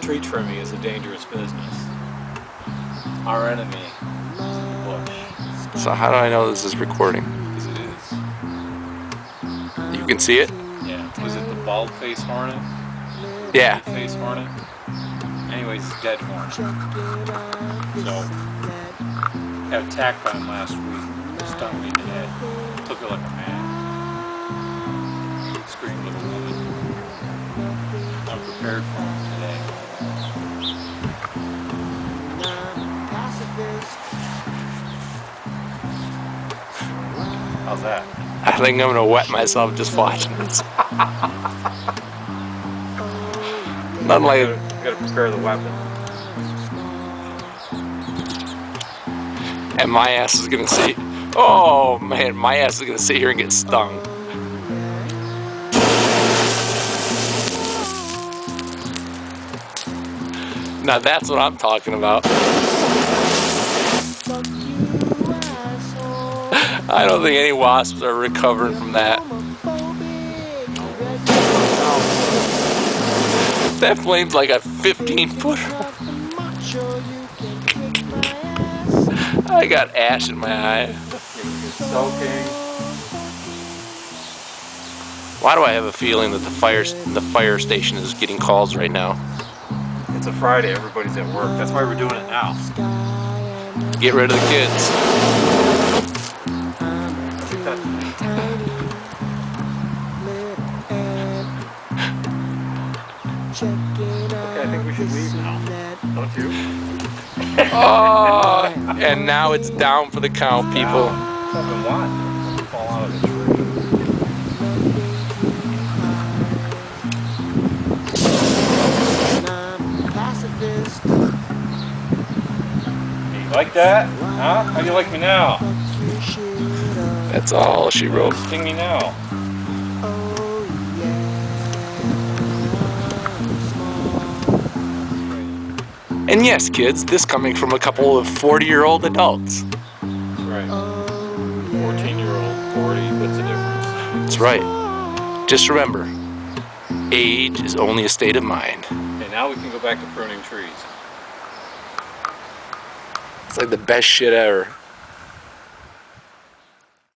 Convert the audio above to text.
Tree trimming is a dangerous business. Our enemy is in the bush. So how do I know this is recording? Because it is. You can see it? Yeah. Was it the bald-faced hornet? Yeah. Face hornet? Anyways, it's dead hornet. So, got attacked by him last week. Stung me in the head. Took it like a man. Screamed like a woman. I'm prepared for him today. How's that? I think I'm gonna wet myself just watching this. Nothing like it. You gotta prepare the weapon. And my ass is gonna sit. Oh man, my ass is gonna sit here and get stung. Now that's what I'm talking about. I don't think any wasps are recovering from that. That flame's like a 15-footer. I got ash in my eye. Why do I have a feeling that the fire station is getting calls right now? It's a Friday, everybody's at work. That's why we're doing it now. Get rid of the kids. Okay, I think we should leave now. Don't you? Oh, and now it's down for the count, people. Something what? Something fall out of the tree. You like that? Huh? How do you like me now? That's all she wrote. Sting me now. And yes, kids, this coming from a couple of 40-year-old adults. That's right. 14-year-old, 40, what's the difference? That's right. Just remember, age is only a state of mind. Okay, now we can go back to pruning trees. It's like the best shit ever.